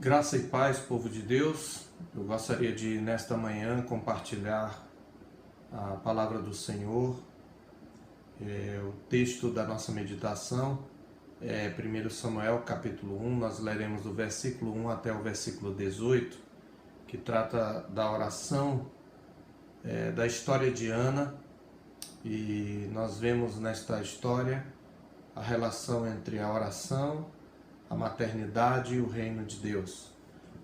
Graça e paz, povo de Deus. Eu gostaria de, nesta manhã, compartilhar a palavra do Senhor. O texto da nossa meditação é 1 Samuel, capítulo 1. Nós leremos do versículo 1 até o versículo 18, que trata da oração, da história de Ana. E nós vemos nesta história a relação entre a oração, a maternidade e o reino de Deus.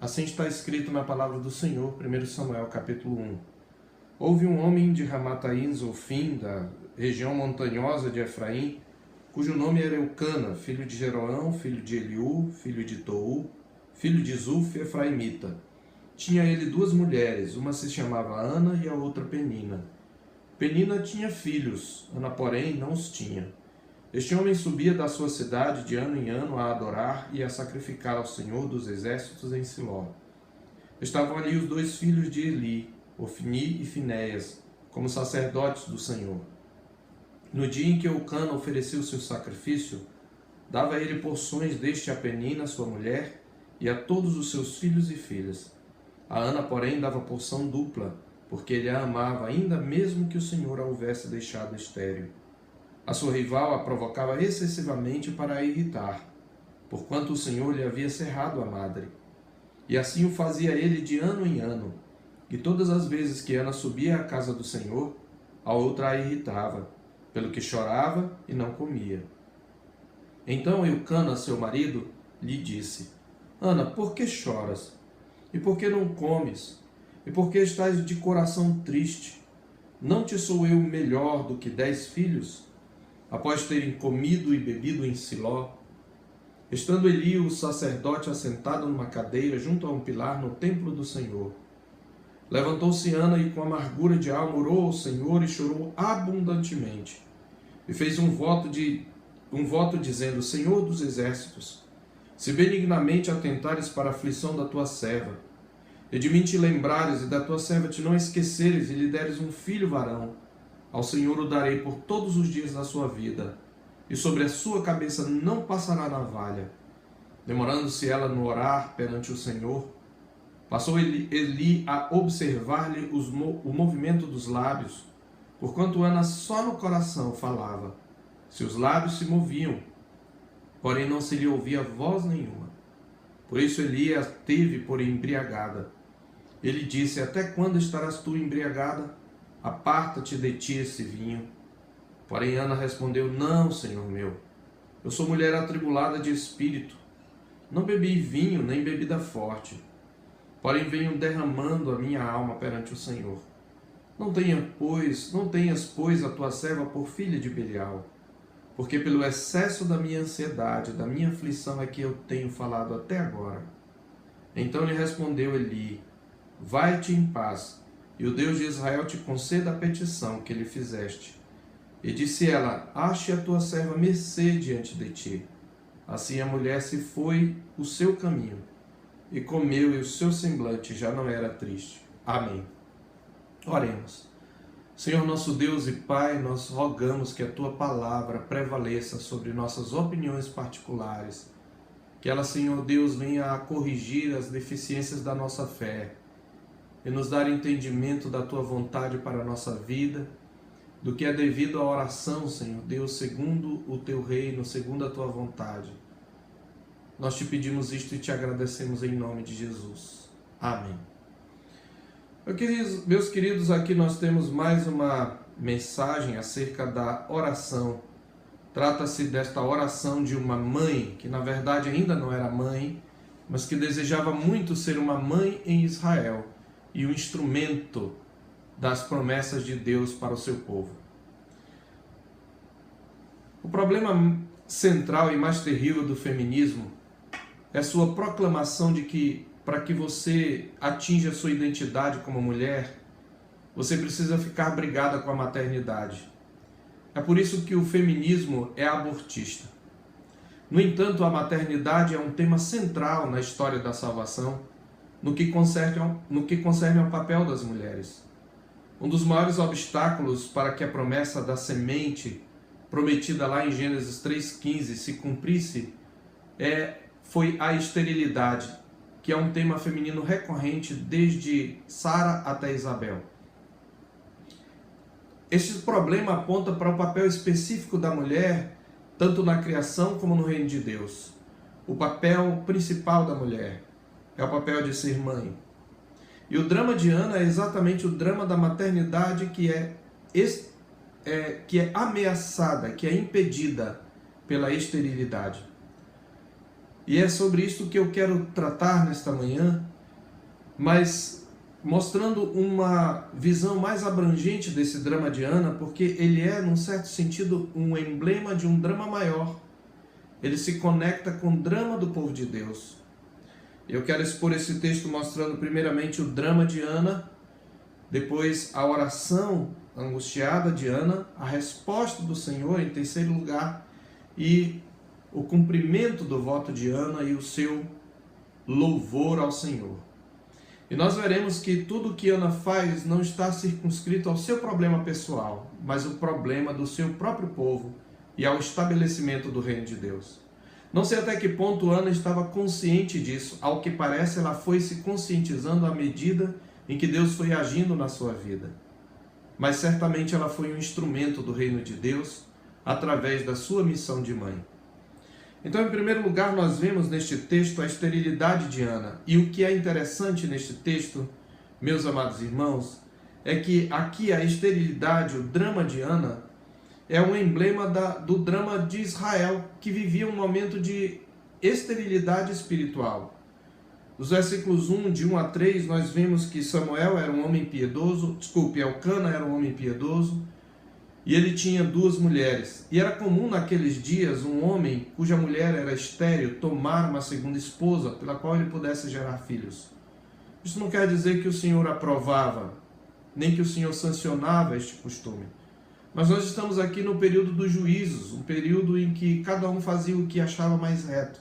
Assim está escrito na palavra do Senhor, 1 Samuel capítulo 1. Houve um homem de Ramataim Zofim, da região montanhosa de Efraim, cujo nome era Eucana, filho de Jeroão, filho de Eliú, filho de Tou, filho de Zuf, efraimita. Tinha ele duas mulheres, uma se chamava Ana e a outra Penina. Penina tinha filhos, Ana, porém, não os tinha. Este homem subia da sua cidade de ano em ano a adorar e a sacrificar ao Senhor dos exércitos em Siló. Estavam ali os dois filhos de Eli, Ofni e Finéias, como sacerdotes do Senhor. No dia em que Eucana ofereceu seu sacrifício, dava ele porções deste a Penina, sua mulher, e a todos os seus filhos e filhas. A Ana, porém, dava porção dupla, porque ele a amava, ainda mesmo que o Senhor a houvesse deixado estéril. A sua rival a provocava excessivamente para a irritar, porquanto o Senhor lhe havia cerrado a madre. E assim o fazia ele de ano em ano, e todas as vezes que Ana subia à casa do Senhor, a outra a irritava, pelo que chorava e não comia. Então Eucana, seu marido, lhe disse: Ana, por que choras? E por que não comes? E por que estás de coração triste? Não te sou eu melhor do que 10 filhos? Após terem comido e bebido em Siló, estando Eli, o sacerdote, assentado numa cadeira junto a um pilar no templo do Senhor, levantou-se Ana e com amargura de alma orou ao Senhor e chorou abundantemente. E fez um voto dizendo: Senhor dos exércitos, se benignamente atentares para a aflição da tua serva, e de mim te lembrares e da tua serva te não esqueceres e lhe deres um filho varão, ao Senhor o darei por todos os dias da sua vida, e sobre a sua cabeça não passará navalha. Demorando-se ela no orar perante o Senhor, passou Eli a observar-lhe o movimento dos lábios, porquanto Ana só no coração falava. Seus lábios se moviam, porém não se lhe ouvia voz nenhuma. Por isso Eli a teve por embriagada. Ele disse: Até quando estarás tu embriagada? Aparta-te de ti esse vinho. Porém Ana respondeu: Não, Senhor meu, eu sou mulher atribulada de espírito. Não bebi vinho nem bebida forte, porém venho derramando a minha alma perante o Senhor. Não tenhas, pois, a tua serva por filha de Belial, porque pelo excesso da minha ansiedade, da minha aflição é que eu tenho falado até agora. Então lhe respondeu Eli: Vai-te em paz, e o Deus de Israel te conceda a petição que lhe fizeste. E disse ela: Ache a tua serva mercê diante de ti. Assim a mulher se foi o seu caminho, e comeu, e o seu semblante já não era triste. Amém. Oremos. Senhor nosso Deus e Pai, nós rogamos que a tua palavra prevaleça sobre nossas opiniões particulares, que ela, Senhor Deus, venha a corrigir as deficiências da nossa fé e nos dar entendimento da tua vontade para a nossa vida, do que é devido à oração, Senhor Deus, segundo o teu reino, segundo a tua vontade. Nós te pedimos isto e te agradecemos em nome de Jesus. Amém. Meus queridos, aqui nós temos mais uma mensagem acerca da oração. Trata-se desta oração de uma mãe, que na verdade ainda não era mãe, mas que desejava muito ser uma mãe em Israel e o instrumento das promessas de Deus para o seu povo. O problema central e mais terrível do feminismo é a sua proclamação de que, para que você atinja a sua identidade como mulher, você precisa ficar brigada com a maternidade. É por isso que o feminismo é abortista. No entanto, a maternidade é um tema central na história da salvação, no que concerne ao papel das mulheres. Um dos maiores obstáculos para que a promessa da semente prometida lá em Gênesis 3,15 se cumprisse foi a esterilidade, que é um tema feminino recorrente desde Sara até Isabel. Este problema aponta para o papel específico da mulher, tanto na criação como no reino de Deus. O papel principal da mulher é o papel de ser mãe. E o drama de Ana é exatamente o drama da maternidade que é ameaçada, que é impedida pela esterilidade. E é sobre isso que eu quero tratar nesta manhã, mas mostrando uma visão mais abrangente desse drama de Ana, porque ele é, num certo sentido, um emblema de um drama maior. Ele se conecta com o drama do povo de Deus. Eu quero expor esse texto mostrando primeiramente o drama de Ana, depois a oração angustiada de Ana, a resposta do Senhor em terceiro lugar, e o cumprimento do voto de Ana e o seu louvor ao Senhor. E nós veremos que tudo o que Ana faz não está circunscrito ao seu problema pessoal, mas o problema do seu próprio povo e ao estabelecimento do reino de Deus. Não sei até que ponto Ana estava consciente disso, ao que parece ela foi se conscientizando à medida em que Deus foi agindo na sua vida. Mas certamente ela foi um instrumento do reino de Deus através da sua missão de mãe. Então, em primeiro lugar, nós vemos neste texto a esterilidade de Ana. E o que é interessante neste texto, meus amados irmãos, é que aqui a esterilidade, o drama de Ana, é um emblema do drama de Israel, que vivia um momento de esterilidade espiritual. Nos versículos 1 a 3, nós vemos que Samuel era um homem piedoso, Elcana era um homem piedoso, e ele tinha 2 mulheres. E era comum naqueles dias um homem cuja mulher era estéril tomar uma segunda esposa, pela qual ele pudesse gerar filhos. Isso não quer dizer que o Senhor aprovava, nem que o Senhor sancionava este costume. Mas nós estamos aqui no período dos juízos, um período em que cada um fazia o que achava mais reto.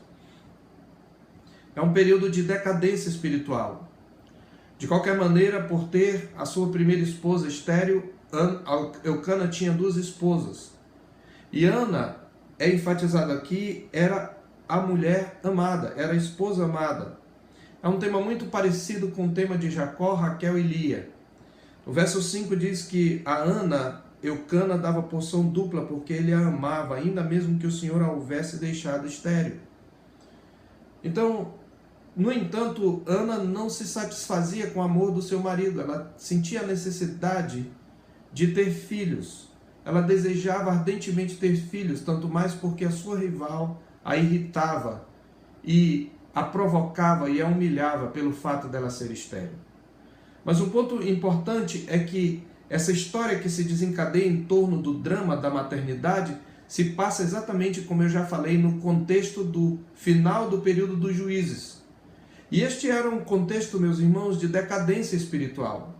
É um período de decadência espiritual. De qualquer maneira, por ter a sua primeira esposa estéril, Elcana tinha 2 esposas. E Ana, é enfatizado aqui, era a mulher amada, era a esposa amada. É um tema muito parecido com o tema de Jacó, Raquel e Lia. O verso 5 diz que a Ana, Elcana dava porção dupla porque ele a amava, ainda mesmo que o Senhor a houvesse deixado estéril. Então, no entanto, Ana não se satisfazia com o amor do seu marido. Ela sentia a necessidade de ter filhos. Ela desejava ardentemente ter filhos, tanto mais porque a sua rival a irritava e a provocava e a humilhava pelo fato dela ser estéril. Mas um ponto importante é que essa história que se desencadeia em torno do drama da maternidade se passa exatamente, como eu já falei, no contexto do final do período dos juízes. E este era um contexto, meus irmãos, de decadência espiritual.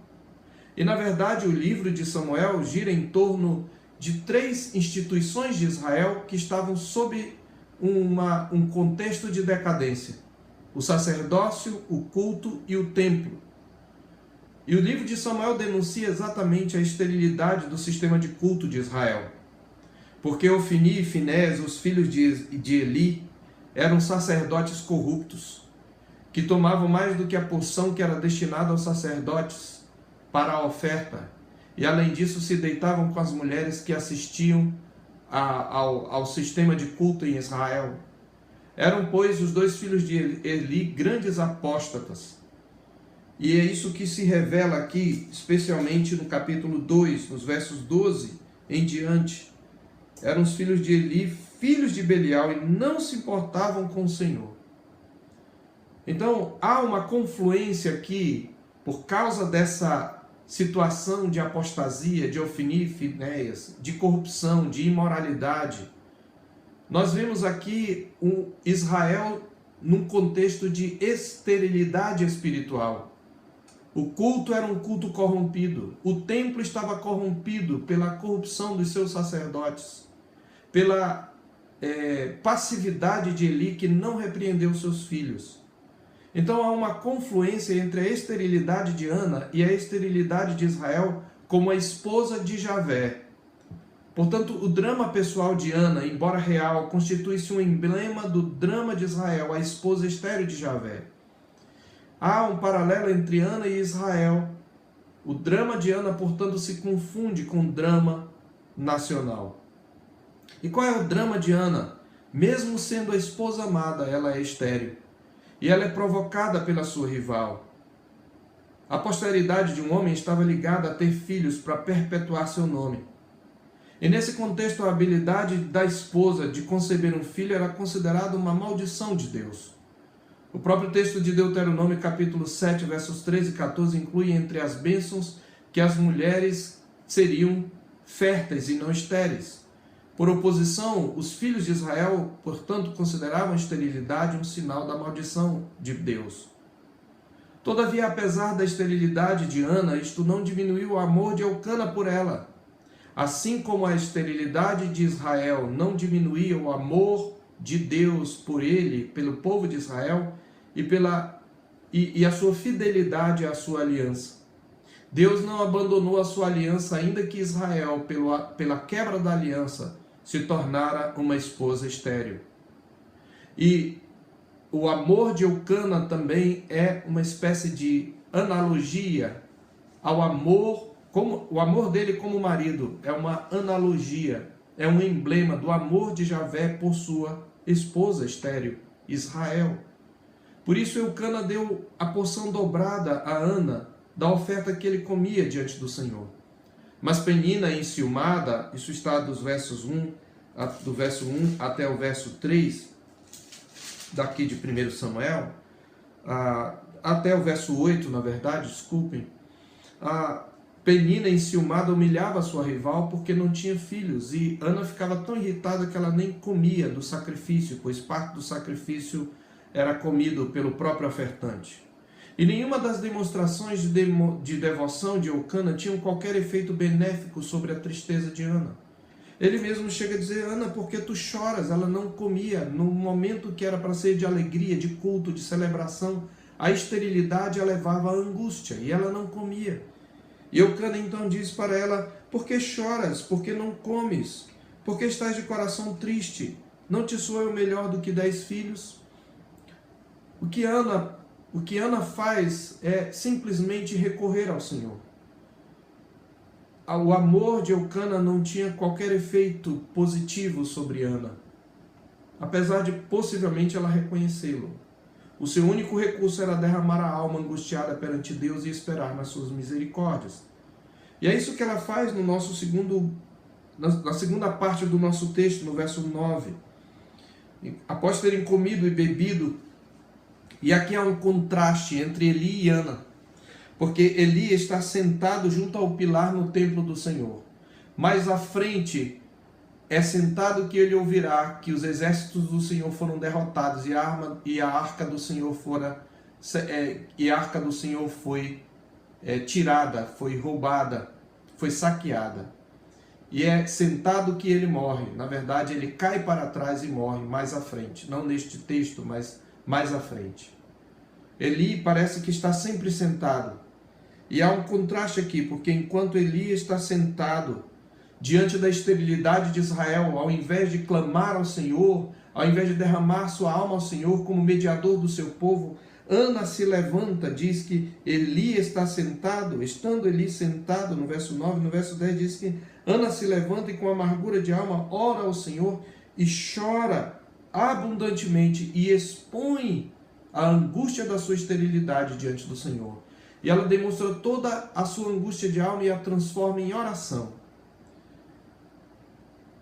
E, na verdade, o livro de Samuel gira em torno de 3 instituições de Israel que estavam sob um contexto de decadência: o sacerdócio, o culto e o templo. E o livro de Samuel denuncia exatamente a esterilidade do sistema de culto de Israel. Porque Ofni e Finés, os filhos de Eli, eram sacerdotes corruptos, que tomavam mais do que a porção que era destinada aos sacerdotes para a oferta, e além disso se deitavam com as mulheres que assistiam ao sistema de culto em Israel. Eram, pois, os 2 filhos de Eli grandes apóstatas. E é isso que se revela aqui, especialmente no capítulo 2, nos versos 12 em diante. Eram os filhos de Eli, filhos de Belial, e não se importavam com o Senhor. Então, há uma confluência aqui, por causa dessa situação de apostasia, de Ofni e Finéias, de corrupção, de imoralidade. Nós vemos aqui Israel num contexto de esterilidade espiritual. O culto era um culto corrompido. O templo estava corrompido pela corrupção dos seus sacerdotes, pela passividade de Eli, que não repreendeu seus filhos. Então há uma confluência entre a esterilidade de Ana e a esterilidade de Israel como a esposa de Javé. Portanto, o drama pessoal de Ana, embora real, constitui-se um emblema do drama de Israel, a esposa estéril de Javé. Há um paralelo entre Ana e Israel. O drama de Ana, portanto, se confunde com o drama nacional. E qual é o drama de Ana? Mesmo sendo a esposa amada, ela é estéril. E ela é provocada pela sua rival. A posteridade de um homem estava ligada a ter filhos para perpetuar seu nome. E nesse contexto, a habilidade da esposa de conceber um filho era considerada uma maldição de Deus. O próprio texto de Deuteronômio, capítulo 7, versos 13 e 14, inclui entre as bênçãos que as mulheres seriam férteis e não estéreis. Por oposição, os filhos de Israel, portanto, consideravam a esterilidade um sinal da maldição de Deus. Todavia, apesar da esterilidade de Ana, isto não diminuiu o amor de Eucana por ela. Assim como a esterilidade de Israel não diminuía o amor de Deus por ele, pelo povo de Israel, e a sua fidelidade à sua aliança. Deus não abandonou a sua aliança, ainda que Israel, pela quebra da aliança, se tornara uma esposa estéril. E o amor de Eucana também é uma espécie de analogia ao amor, o amor dele como marido é uma analogia, é um emblema do amor de Javé por sua esposa estéril, Israel. Por isso Eucana deu a porção dobrada a Ana da oferta que ele comia diante do Senhor. Mas Penina, enciumada, isso está do verso 1 até o verso 3, daqui de 1 Samuel, até o verso 8, na verdade, desculpem, a Penina, enciumada, humilhava a sua rival porque não tinha filhos, e Ana ficava tão irritada que ela nem comia do sacrifício, pois parte do sacrifício era comido pelo próprio ofertante. E nenhuma das demonstrações de devoção de Eucana tinham qualquer efeito benéfico sobre a tristeza de Ana. Ele mesmo chega a dizer: Ana, por que tu choras? Ela não comia. No momento que era para ser de alegria, de culto, de celebração, a esterilidade a levava à angústia, e ela não comia. E Eucana então diz para ela: por que choras? Por que não comes? Por que estás de coração triste? Não te sou eu melhor do que 10 filhos? O que Ana faz é simplesmente recorrer ao Senhor. O amor de Eucana não tinha qualquer efeito positivo sobre Ana, apesar de possivelmente ela reconhecê-lo. O seu único recurso era derramar a alma angustiada perante Deus e esperar nas suas misericórdias. E é isso que ela faz na segunda parte do nosso texto, no verso 9. Após terem comido e bebido, e aqui há um contraste entre Eli e Ana, porque Eli está sentado junto ao pilar no templo do Senhor. Mais à frente é sentado que ele ouvirá que os exércitos do Senhor foram derrotados e a arca do Senhor foi tirada, foi roubada, foi saqueada. E é sentado que ele morre. Na verdade, ele cai para trás e morre mais à frente. Não neste texto, mas mais à frente. Eli parece que está sempre sentado. E há um contraste aqui, porque enquanto Eli está sentado diante da esterilidade de Israel, ao invés de clamar ao Senhor, ao invés de derramar sua alma ao Senhor como mediador do seu povo, Ana se levanta, diz que Eli está sentado, estando Eli sentado, no verso 9, no verso 10 diz que Ana se levanta e com amargura de alma ora ao Senhor e chora abundantemente e expõe a angústia da sua esterilidade diante do Senhor. E ela demonstra toda a sua angústia de alma e a transforma em oração.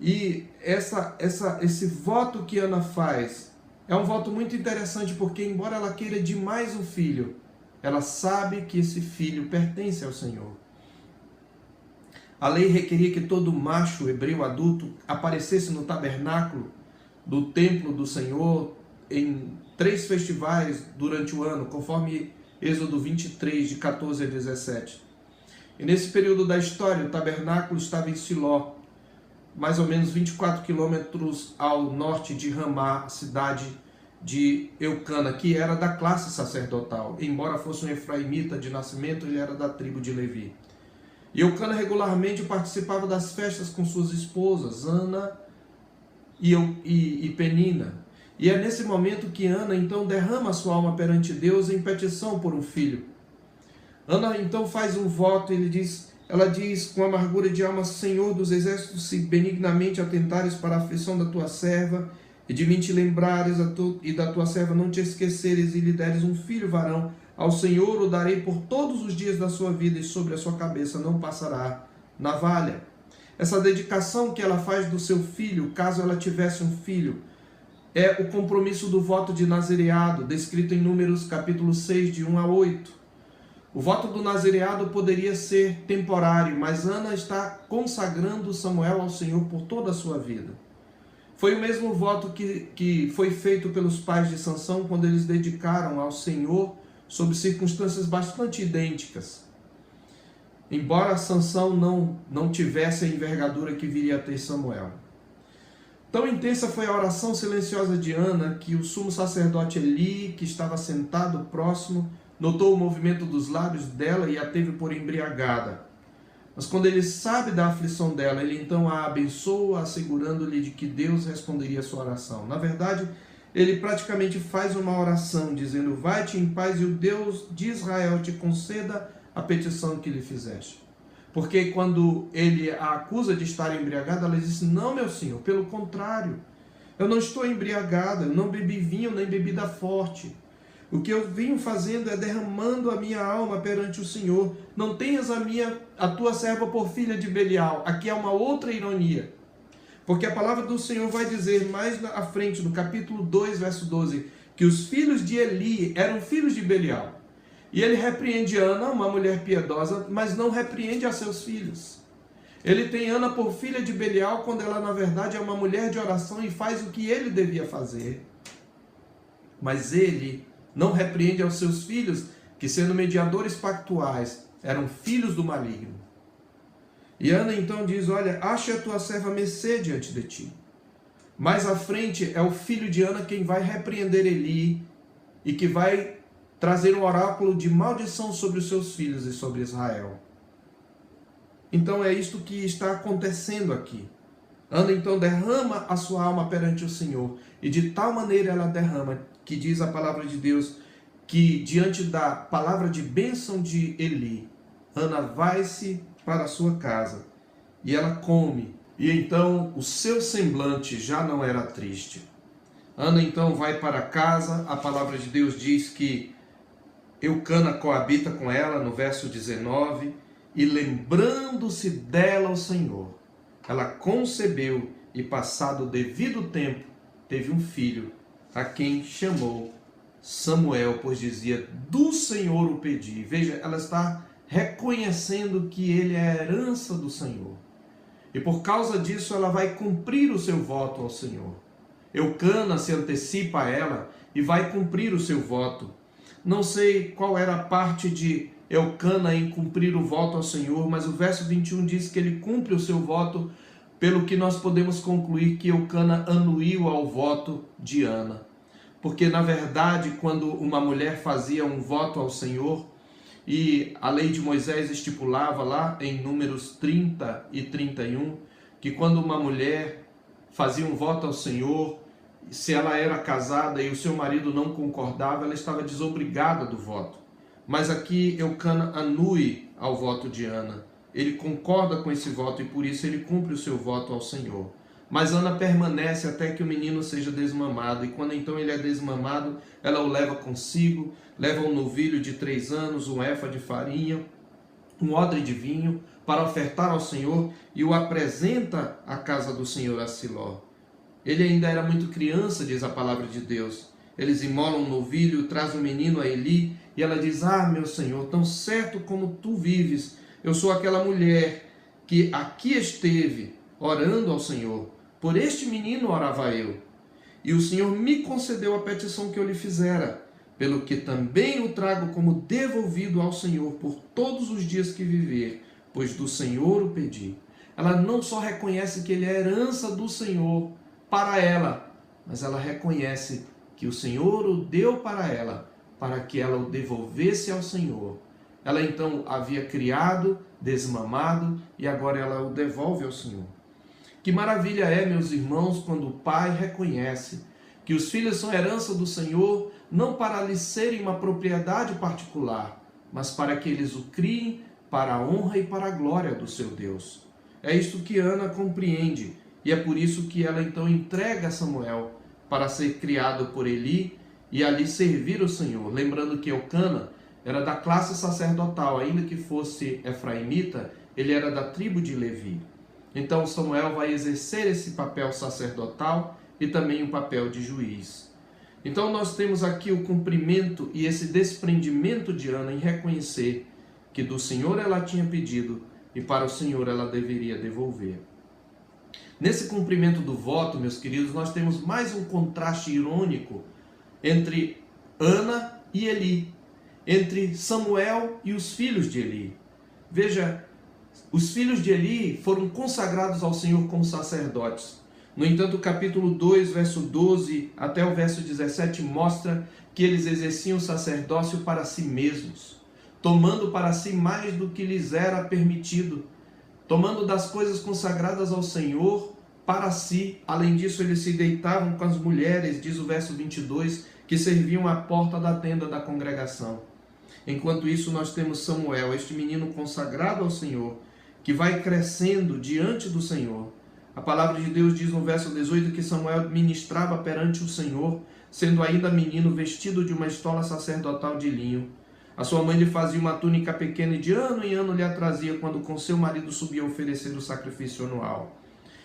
E esse voto que Ana faz é um voto muito interessante, porque embora ela queira demais um filho, ela sabe que esse filho pertence ao Senhor. A lei requeria que todo macho hebreu adulto aparecesse no tabernáculo do templo do Senhor em 3 festivais durante o ano, conforme Êxodo 23, de 14 a 17. E nesse período da história, o tabernáculo estava em Siló, mais ou menos 24 quilômetros ao norte de Ramá, cidade de Eucana, que era da classe sacerdotal. Embora fosse um efraimita de nascimento, ele era da tribo de Levi. E Eucana regularmente participava das festas com suas esposas, Ana e Penina. E é nesse momento que Ana então derrama a sua alma perante Deus em petição por um filho. Ana então faz um voto, ela diz com amargura de alma: Senhor dos exércitos, se benignamente atentares para a aflição da tua serva, e de mim te lembrares e da tua serva não te esqueceres, e lhe deres um filho varão, ao Senhor o darei por todos os dias da sua vida, e sobre a sua cabeça não passará navalha. Essa dedicação que ela faz do seu filho, caso ela tivesse um filho, é o compromisso do voto de nazireado, descrito em Números capítulo 6, de 1 a 8. O voto do nazireado poderia ser temporário, mas Ana está consagrando Samuel ao Senhor por toda a sua vida. Foi o mesmo voto que foi feito pelos pais de Sansão quando eles dedicaram ao Senhor sob circunstâncias bastante idênticas. Embora Sansão não tivesse a envergadura que viria a ter Samuel. Tão intensa foi a oração silenciosa de Ana que o sumo sacerdote Eli, que estava sentado próximo, notou o movimento dos lábios dela e a teve por embriagada. Mas quando ele sabe da aflição dela, ele então a abençoa, assegurando-lhe de que Deus responderia a sua oração. Na verdade, ele praticamente faz uma oração, dizendo: vai-te em paz e o Deus de Israel te conceda a petição que lhe fizeste. Porque quando ele a acusa de estar embriagada, ela diz: não, meu senhor, pelo contrário, eu não estou embriagada, eu não bebi vinho nem bebida forte. O que eu venho fazendo é derramando a minha alma perante o Senhor. Não tenhas a tua serva por filha de Belial. Aqui é uma outra ironia. Porque a palavra do Senhor vai dizer mais à frente, no capítulo 2, verso 12, que os filhos de Eli eram filhos de Belial. E ele repreende Ana, uma mulher piedosa, mas não repreende a seus filhos. Ele tem Ana por filha de Belial, quando ela na verdade é uma mulher de oração e faz o que ele devia fazer. Mas ele não repreende aos seus filhos, que sendo mediadores pactuais, eram filhos do maligno. E Ana então diz: olha, ache a tua serva mercê diante de ti. Mais à frente é o filho de Ana quem vai repreender Eli e que vai trazer um oráculo de maldição sobre os seus filhos e sobre Israel. Então é isto que está acontecendo aqui. Ana então derrama a sua alma perante o Senhor, e de tal maneira ela derrama, que diz a palavra de Deus, que diante da palavra de bênção de Eli, Ana vai-se para a sua casa, e ela come, e então o seu semblante já não era triste. Ana então vai para casa, a palavra de Deus diz que Eucana coabita com ela, no verso 19, e lembrando-se dela o Senhor, ela concebeu e passado o devido tempo, teve um filho, a quem chamou Samuel, pois dizia: do Senhor o pedi. Veja, ela está reconhecendo que ele é a herança do Senhor. E por causa disso ela vai cumprir o seu voto ao Senhor. Eucana se antecipa a ela e vai cumprir o seu voto. Não sei qual era a parte de Eucana em cumprir o voto ao Senhor, mas o verso 21 diz que ele cumpre o seu voto, pelo que nós podemos concluir que Eucana anuiu ao voto de Ana. Porque, na verdade, quando uma mulher fazia um voto ao Senhor, e a lei de Moisés estipulava lá em Números 30 e 31, que quando uma mulher fazia um voto ao Senhor, se ela era casada e o seu marido não concordava, ela estava desobrigada do voto. Mas aqui Eucana anui ao voto de Ana. Ele concorda com esse voto e por isso ele cumpre o seu voto ao Senhor. Mas Ana permanece até que o menino seja desmamado, e quando então ele é desmamado, ela o leva consigo, leva um novilho de 3 anos, um efa de farinha, um odre de vinho, para ofertar ao Senhor, e o apresenta à casa do Senhor a Siló. Ele ainda era muito criança, diz a palavra de Deus. Eles imolam um novilho, traz o menino a Eli, e ela diz: ah, meu Senhor, tão certo como tu vives, eu sou aquela mulher que aqui esteve orando ao Senhor. Por este menino orava eu, e o Senhor me concedeu a petição que eu lhe fizera, pelo que também o trago como devolvido ao Senhor por todos os dias que viver, pois do Senhor o pedi. Ela não só reconhece que ele é herança do Senhor para ela, mas ela reconhece que o Senhor o deu para ela, para que ela o devolvesse ao Senhor. Ela então havia criado, desmamado, e agora ela o devolve ao Senhor. Que maravilha é, meus irmãos, quando o pai reconhece que os filhos são herança do Senhor, não para lhes serem uma propriedade particular, mas para que eles o criem para a honra e para a glória do seu Deus. É isto que Ana compreende, e é por isso que ela então entrega Samuel para ser criado por Eli e ali servir o Senhor. Lembrando que Eucana era da classe sacerdotal, ainda que fosse efraimita, ele era da tribo de Levi. Então Samuel vai exercer esse papel sacerdotal e também o papel de juiz. Então nós temos aqui o cumprimento e esse desprendimento de Ana em reconhecer que do Senhor ela tinha pedido e para o Senhor ela deveria devolver. Nesse cumprimento do voto, meus queridos, nós temos mais um contraste irônico entre Ana e Eli, entre Samuel e os filhos de Eli. Veja, os filhos de Eli foram consagrados ao Senhor como sacerdotes. No entanto, o capítulo 2, verso 12 até o verso 17 mostra que eles exerciam o sacerdócio para si mesmos, tomando para si mais do que lhes era permitido, tomando das coisas consagradas ao Senhor para si. Além disso, eles se deitavam com as mulheres, diz o verso 22, que serviam à porta da tenda da congregação. Enquanto isso, nós temos Samuel, este menino consagrado ao Senhor, que vai crescendo diante do Senhor. A palavra de Deus diz no verso 18 que Samuel ministrava perante o Senhor, sendo ainda menino, vestido de uma estola sacerdotal de linho. A sua mãe lhe fazia uma túnica pequena e de ano em ano lhe a trazia quando com seu marido subia a oferecer o sacrifício anual.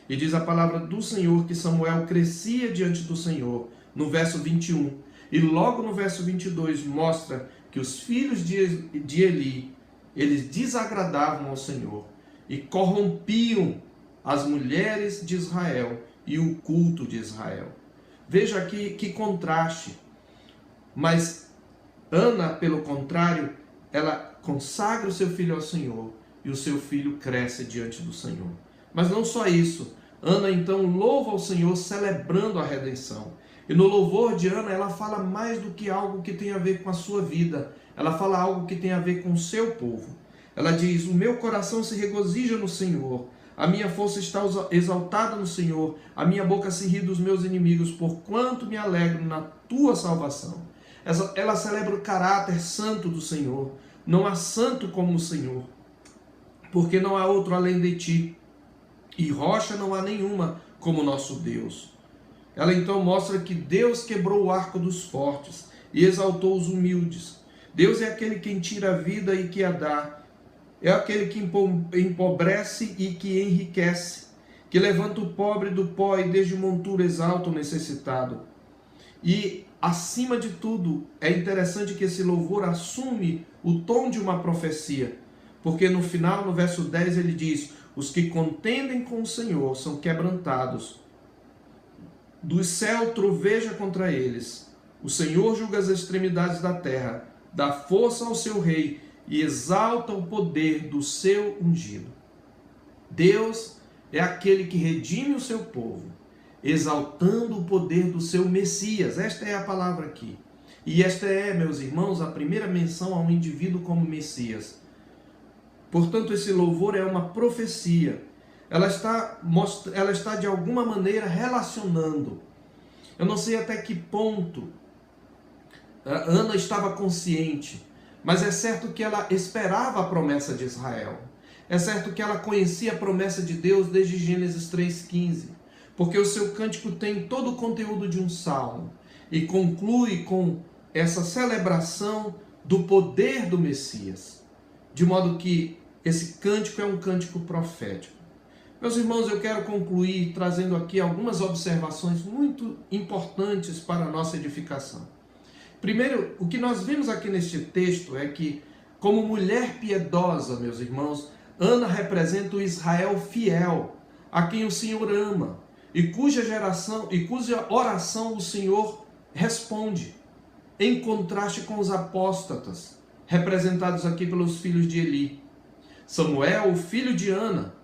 E diz a palavra do Senhor que Samuel crescia diante do Senhor, no verso 21. E logo no verso 22 mostra que os filhos de Eli, eles desagradavam ao Senhor e corrompiam as mulheres de Israel e o culto de Israel. Veja aqui que contraste. Mas Ana, pelo contrário, ela consagra o seu filho ao Senhor e o seu filho cresce diante do Senhor. Mas não só isso. Ana então louva ao Senhor celebrando a redenção. E no louvor de Ana ela fala mais do que algo que tem a ver com a sua vida. Ela fala algo que tem a ver com o seu povo. Ela diz: o meu coração se regozija no Senhor. A minha força está exaltada no Senhor. A minha boca se ri dos meus inimigos, porquanto me alegro na tua salvação. Ela celebra o caráter santo do Senhor. Não há santo como o Senhor, porque não há outro além de ti. E rocha não há nenhuma como nosso Deus. Ela então mostra que Deus quebrou o arco dos fortes e exaltou os humildes. Deus é aquele quem tira a vida e que a dá. É aquele que empobrece e que enriquece, que levanta o pobre do pó e desde montura exalta o necessitado. E, acima de tudo, é interessante que esse louvor assume o tom de uma profecia, porque no final, no verso 10, ele diz: os que contendem com o Senhor são quebrantados. Do céu troveja contra eles. O Senhor julga as extremidades da terra, dá força ao seu rei e exalta o poder do seu ungido. Deus é aquele que redime o seu povo, exaltando o poder do seu Messias. Esta é a palavra aqui. E esta é, meus irmãos, a primeira menção a um indivíduo como Messias. Portanto, esse louvor é uma profecia. Ela está de alguma maneira relacionando. Eu não sei até que ponto Ana estava consciente, mas é certo que ela esperava a promessa de Israel. É certo que ela conhecia a promessa de Deus desde Gênesis 3,15, porque o seu cântico tem todo o conteúdo de um salmo e conclui com essa celebração do poder do Messias, de modo que esse cântico é um cântico profético. Meus irmãos, eu quero concluir trazendo aqui algumas observações muito importantes para a nossa edificação. Primeiro, o que nós vemos aqui neste texto é que, como mulher piedosa, meus irmãos, Ana representa o Israel fiel, a quem o Senhor ama, e cuja oração o Senhor responde, em contraste com os apóstatas, representados aqui pelos filhos de Eli. Samuel, o filho de Ana,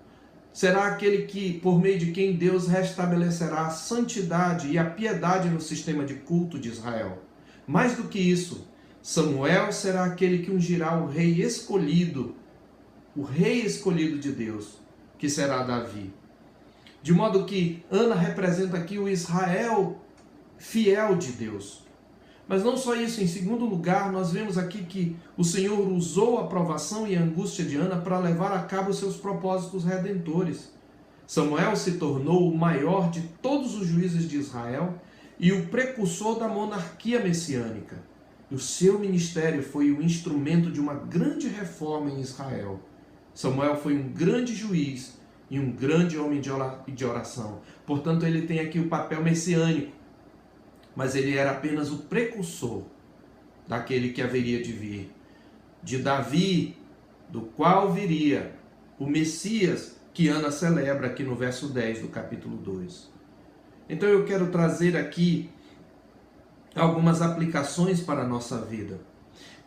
será aquele que, por meio de quem Deus restabelecerá a santidade e a piedade no sistema de culto de Israel. Mais do que isso, Samuel será aquele que ungirá o rei escolhido de Deus, que será Davi. De modo que Ana representa aqui o Israel fiel de Deus. Mas não só isso, em segundo lugar, nós vemos aqui que o Senhor usou a provação e a angústia de Ana para levar a cabo os seus propósitos redentores. Samuel se tornou o maior de todos os juízes de Israel e o precursor da monarquia messiânica. E o seu ministério foi o instrumento de uma grande reforma em Israel. Samuel foi um grande juiz e um grande homem de oração. Portanto, ele tem aqui o papel messiânico, mas ele era apenas o precursor daquele que haveria de vir, de Davi, do qual viria o Messias, que Ana celebra aqui no verso 10 do capítulo 2. Então eu quero trazer aqui algumas aplicações para a nossa vida.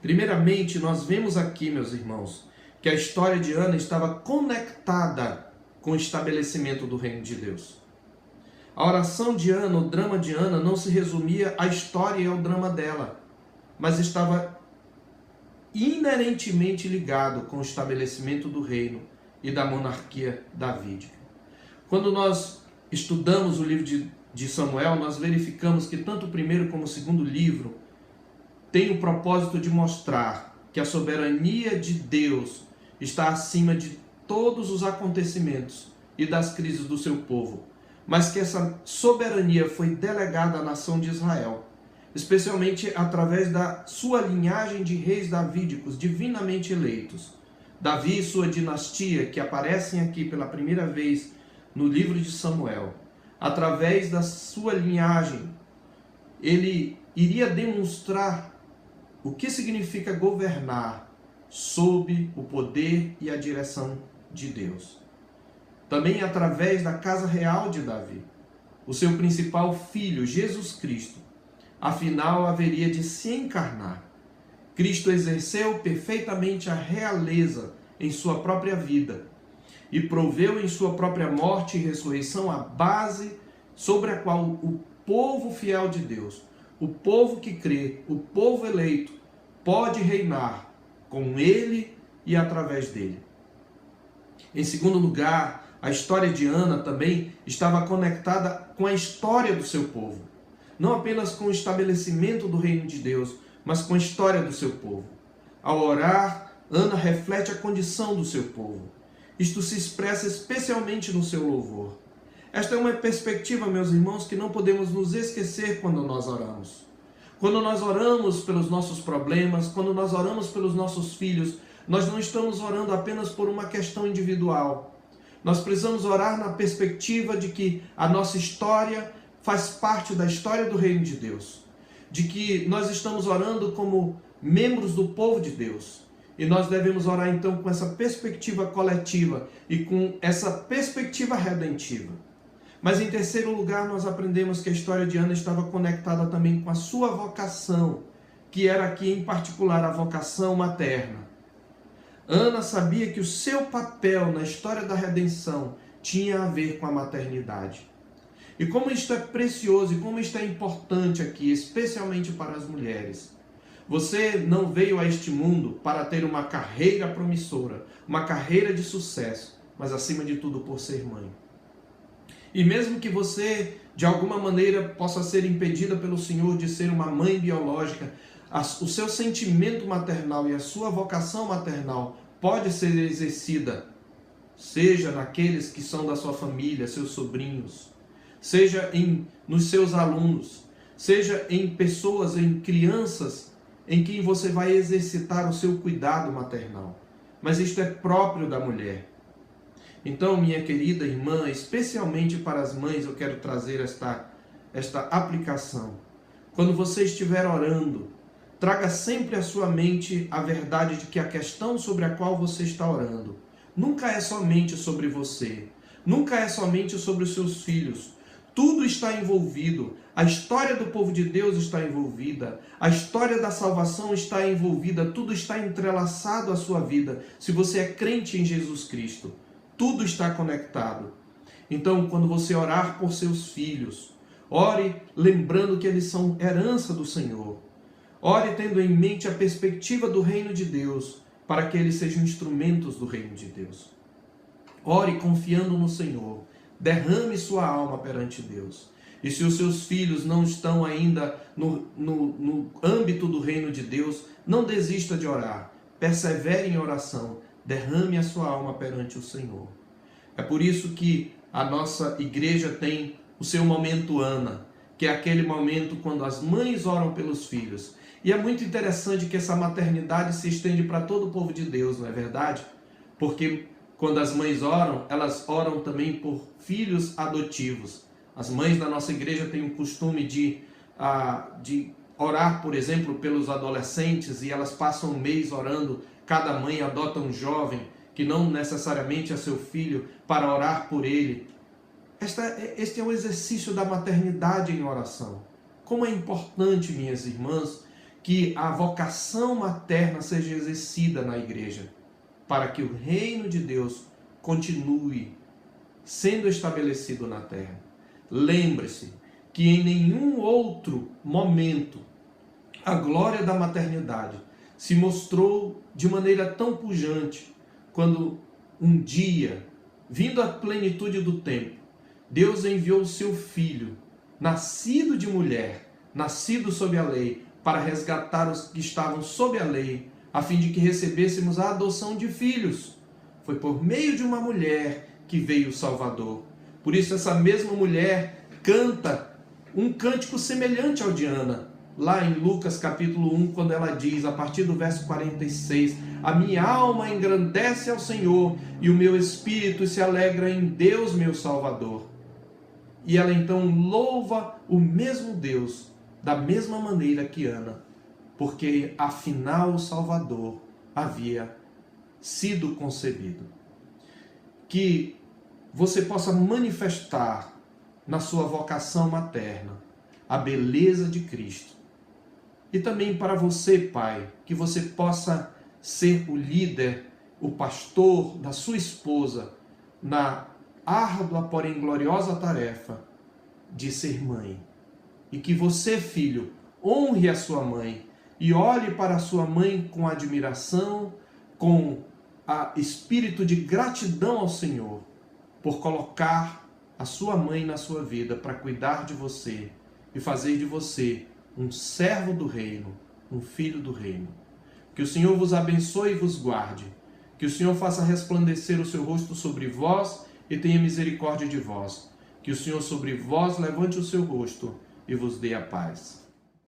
Primeiramente, nós vemos aqui, meus irmãos, que a história de Ana estava conectada com o estabelecimento do reino de Deus. A oração de Ana, o drama de Ana, não se resumia à história e ao drama dela, mas estava inerentemente ligado com o estabelecimento do reino e da monarquia davídica. Quando nós estudamos o livro de Samuel, nós verificamos que tanto o primeiro como o segundo livro tem o propósito de mostrar que a soberania de Deus está acima de todos os acontecimentos e das crises do seu povo, mas que essa soberania foi delegada à nação de Israel, especialmente através da sua linhagem de reis davídicos divinamente eleitos. Davi e sua dinastia, que aparecem aqui pela primeira vez no livro de Samuel, através da sua linhagem, ele iria demonstrar o que significa governar sob o poder e a direção de Deus. Também através da casa real de Davi, o seu principal filho, Jesus Cristo, afinal haveria de se encarnar. Cristo exerceu perfeitamente a realeza em sua própria vida e proveu em sua própria morte e ressurreição a base sobre a qual o povo fiel de Deus, o povo que crê, o povo eleito, pode reinar com ele e através dele. Em segundo lugar, a história de Ana também estava conectada com a história do seu povo. Não apenas com o estabelecimento do reino de Deus, mas com a história do seu povo. Ao orar, Ana reflete a condição do seu povo. Isto se expressa especialmente no seu louvor. Esta é uma perspectiva, meus irmãos, que não podemos nos esquecer quando nós oramos. Quando nós oramos pelos nossos problemas, quando nós oramos pelos nossos filhos, nós não estamos orando apenas por uma questão individual. Nós precisamos orar na perspectiva de que a nossa história faz parte da história do reino de Deus. De que nós estamos orando como membros do povo de Deus. E nós devemos orar então com essa perspectiva coletiva e com essa perspectiva redentiva. Mas em terceiro lugar, nós aprendemos que a história de Ana estava conectada também com a sua vocação, que era aqui em particular a vocação materna. Ana sabia que o seu papel na história da redenção tinha a ver com a maternidade. E como isto é precioso e como isto é importante aqui, especialmente para as mulheres. Você não veio a este mundo para ter uma carreira promissora, uma carreira de sucesso, mas acima de tudo por ser mãe. E mesmo que você, de alguma maneira, possa ser impedida pelo Senhor de ser uma mãe biológica, o seu sentimento maternal e a sua vocação maternal pode ser exercida, seja naqueles que são da sua família, seus sobrinhos, seja nos seus alunos, seja em pessoas, em crianças, em quem você vai exercitar o seu cuidado maternal. Mas isto é próprio da mulher. Então, minha querida irmã, especialmente para as mães, eu quero trazer esta aplicação. Quando você estiver orando, traga sempre à sua mente a verdade de que a questão sobre a qual você está orando nunca é somente sobre você, nunca é somente sobre os seus filhos. Tudo está envolvido. A história do povo de Deus está envolvida. A história da salvação está envolvida. Tudo está entrelaçado à sua vida. Se você é crente em Jesus Cristo, tudo está conectado. Então, quando você orar por seus filhos, ore lembrando que eles são herança do Senhor. Ore tendo em mente a perspectiva do reino de Deus, para que eles sejam instrumentos do reino de Deus. Ore confiando no Senhor. Derrame sua alma perante Deus. E se os seus filhos não estão ainda no âmbito do reino de Deus, não desista de orar. Persevere em oração. Derrame a sua alma perante o Senhor. É por isso que a nossa igreja tem o seu momento Ana, que é aquele momento quando as mães oram pelos filhos. E é muito interessante que essa maternidade se estende para todo o povo de Deus, não é verdade? Porque quando as mães oram, elas oram também por filhos adotivos. As mães da nossa igreja têm o costume de orar, por exemplo, pelos adolescentes, e elas passam um mês orando. Cada mãe adota um jovem, que não necessariamente é seu filho, para orar por ele. Este é o exercício da maternidade em oração. Como é importante, minhas irmãs, que a vocação materna seja exercida na igreja, para que o reino de Deus continue sendo estabelecido na terra. Lembre-se que em nenhum outro momento a glória da maternidade se mostrou de maneira tão pujante quando um dia, vindo à plenitude do tempo, Deus enviou o seu Filho, nascido de mulher, nascido sob a lei, para resgatar os que estavam sob a lei, a fim de que recebêssemos a adoção de filhos. Foi por meio de uma mulher que veio o Salvador. Por isso essa mesma mulher canta um cântico semelhante ao de Ana, lá em Lucas capítulo 1, quando ela diz, a partir do verso 46, a minha alma engrandece ao Senhor e o meu espírito se alegra em Deus meu Salvador. E ela então louva o mesmo Deus, da mesma maneira que Ana, porque afinal o Salvador havia sido concebido. Que você possa manifestar na sua vocação materna a beleza de Cristo. E também para você, pai, que você possa ser o líder, o pastor da sua esposa na árdua, porém gloriosa tarefa de ser mãe. E que você, filho, honre a sua mãe e olhe para a sua mãe com admiração, com espírito de gratidão ao Senhor por colocar a sua mãe na sua vida para cuidar de você e fazer de você um servo do reino, um filho do reino. Que o Senhor vos abençoe e vos guarde. Que o Senhor faça resplandecer o seu rosto sobre vós e tenha misericórdia de vós. Que o Senhor sobre vós levante o seu rosto e vos dê a paz.